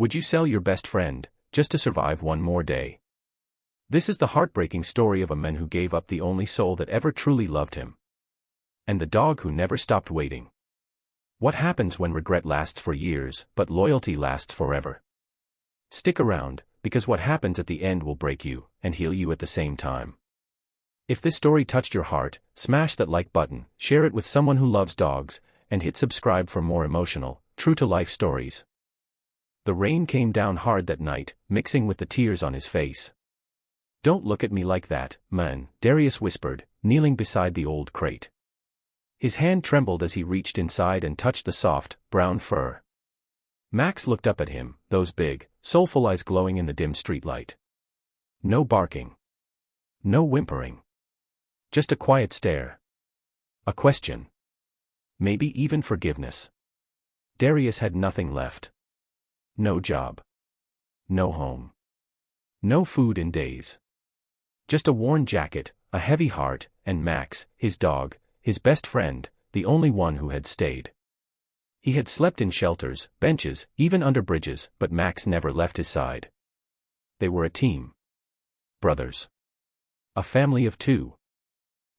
Would you sell your best friend, just to survive one more day? This is the heartbreaking story of a man who gave up the only soul that ever truly loved him. And the dog who never stopped waiting. What happens when regret lasts for years, but loyalty lasts forever? Stick around, because what happens at the end will break you, and heal you at the same time. If this story touched your heart, smash that like button, share it with someone who loves dogs, and hit subscribe for more emotional, true-to-life stories. The rain came down hard that night, mixing with the tears on his face. "Don't look at me like that, man," Darius whispered, kneeling beside the old crate. His hand trembled as he reached inside and touched the soft, brown fur. Max looked up at him, those big, soulful eyes glowing in the dim streetlight. No barking. No whimpering. Just a quiet stare. A question. Maybe even forgiveness. Darius had nothing left. No job. No home. No food in days. Just a worn jacket, a heavy heart, and Max, his dog, his best friend, the only one who had stayed. He had slept in shelters, benches, even under bridges, but Max never left his side. They were a team. Brothers. A family of two.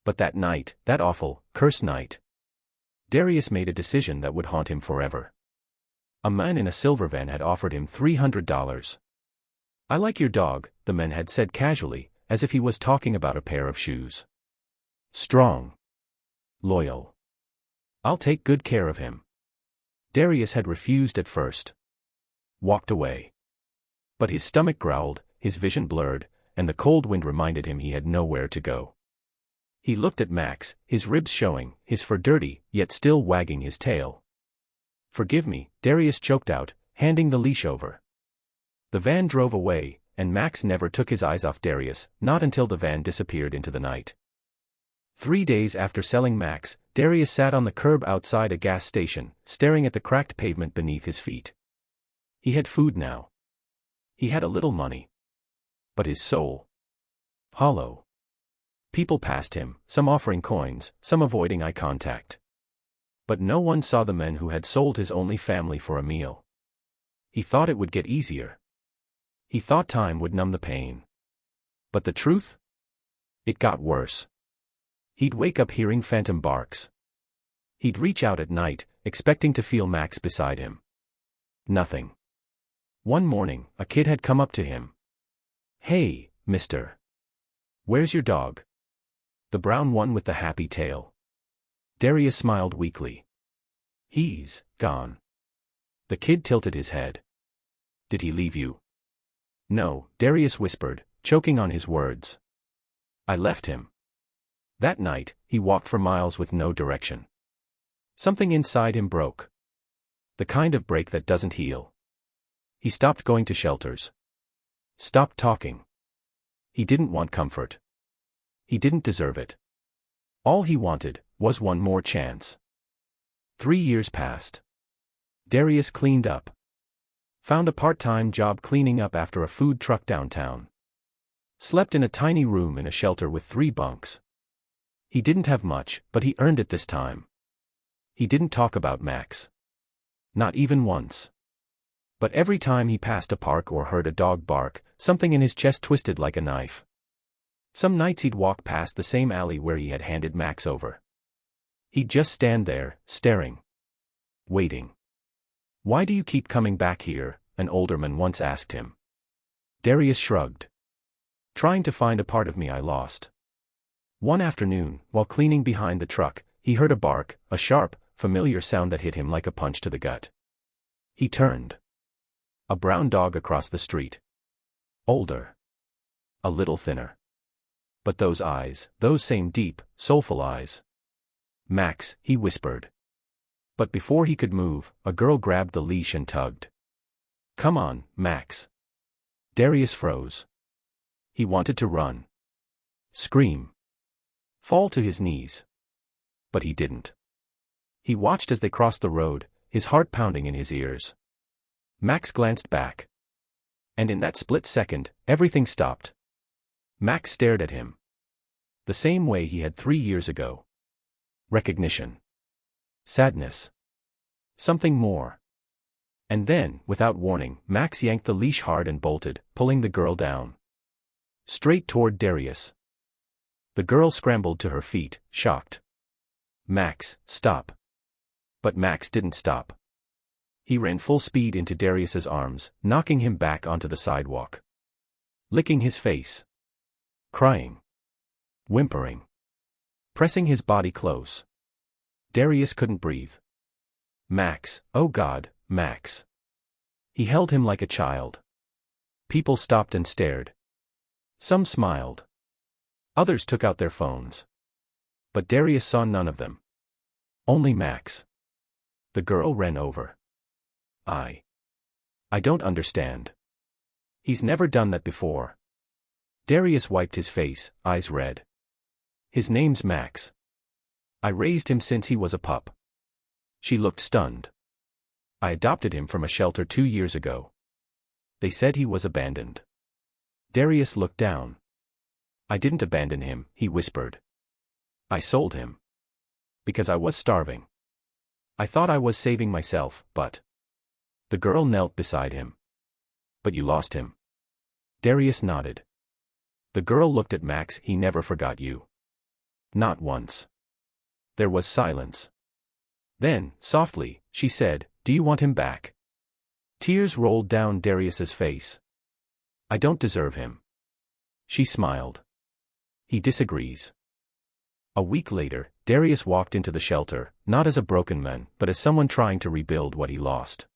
But that night, that awful, cursed night, Darius made a decision that would haunt him forever. A man in a silver van had offered him $300. "I like your dog," the man had said casually, as if he was talking about a pair of shoes. "Strong. Loyal. I'll take good care of him." Darius had refused at first. Walked away. But his stomach growled, his vision blurred, and the cold wind reminded him he had nowhere to go. He looked at Max, his ribs showing, his fur dirty, yet still wagging his tail. "Forgive me," Darius choked out, handing the leash over. The van drove away, and Max never took his eyes off Darius, not until the van disappeared into the night. 3 days after selling Max, Darius sat on the curb outside a gas station, staring at the cracked pavement beneath his feet. He had food now. He had a little money. But his soul? Hollow. People passed him, some offering coins, some avoiding eye contact. But no one saw the man who had sold his only family for a meal. He thought it would get easier. He thought time would numb the pain. But the truth? It got worse. He'd wake up hearing phantom barks. He'd reach out at night, expecting to feel Max beside him. Nothing. One morning, a kid had come up to him. "Hey, mister. Where's your dog? The brown one with the happy tail." Darius smiled weakly. "He's gone." The kid tilted his head. "Did he leave you?" "No," Darius whispered, choking on his words. "I left him." That night, he walked for miles with no direction. Something inside him broke. The kind of break that doesn't heal. He stopped going to shelters. Stopped talking. He didn't want comfort. He didn't deserve it. All he wanted was one more chance. 3 years passed. Darius cleaned up. Found a part-time job cleaning up after a food truck downtown. Slept in a tiny room in a shelter with 3 bunks. He didn't have much, but he earned it this time. He didn't talk about Max. Not even once. But every time he passed a park or heard a dog bark, something in his chest twisted like a knife. Some nights he'd walk past the same alley where he had handed Max over. He'd just stand there, staring. Waiting. "Why do you keep coming back here?" an older man once asked him. Darius shrugged. "Trying to find a part of me I lost." One afternoon, while cleaning behind the truck, he heard a bark, a sharp, familiar sound that hit him like a punch to the gut. He turned. A brown dog across the street. Older. A little thinner. But those eyes, those same deep, soulful eyes. "Max," he whispered. But before he could move, a girl grabbed the leash and tugged. "Come on, Max." Darius froze. He wanted to run. Scream. Fall to his knees. But he didn't. He watched as they crossed the road, his heart pounding in his ears. Max glanced back. And in that split second, everything stopped. Max stared at him. The same way he had 3 years ago. Recognition. Sadness. Something more. And then, without warning, Max yanked the leash hard and bolted, pulling the girl down. Straight toward Darius. The girl scrambled to her feet, shocked. Max, stop. But Max didn't stop. He ran full speed into Darius's arms, knocking him back onto the sidewalk. Licking his face. Crying. Whimpering. Pressing his body close. Darius couldn't breathe. Max, oh God, Max. He held him like a child. People stopped and stared. Some smiled. Others took out their phones. But Darius saw none of them. Only Max. The girl ran over. I don't understand. He's never done that before. Darius wiped his face, eyes red. His name's Max. I raised him since he was a pup. She looked stunned. I adopted him from a shelter 2 years ago. They said he was abandoned. Darius looked down. I didn't abandon him, he whispered. I sold him. Because I was starving. I thought I was saving myself, but... The girl knelt beside him. But you lost him. Darius nodded. The girl looked at Max. He never forgot you. Not once. There was silence. Then, softly, she said, do you want him back? Tears rolled down Darius's face. I don't deserve him. She smiled. He disagrees. A week later, Darius walked into the shelter, not as a broken man, but as someone trying to rebuild what he lost.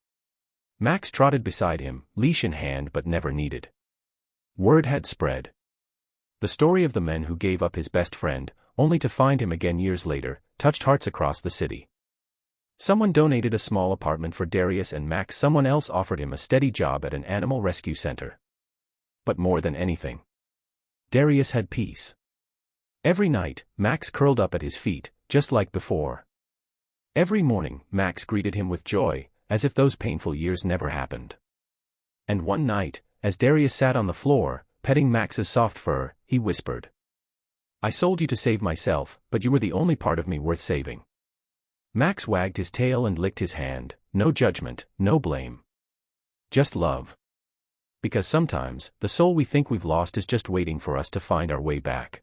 Max trotted beside him, leash in hand but never needed. Word had spread. The story of the man who gave up his best friend, only to find him again years later, touched hearts across the city. Someone donated a small apartment for Darius and Max. Someone else offered him a steady job at an animal rescue center. But more than anything, Darius had peace. Every night, Max curled up at his feet, just like before. Every morning, Max greeted him with joy, as if those painful years never happened. And one night, as Darius sat on the floor, petting Max's soft fur, he whispered, I sold you to save myself, but you were the only part of me worth saving. Max wagged his tail and licked his hand, no judgment, no blame. Just love. Because sometimes, the soul we think we've lost is just waiting for us to find our way back.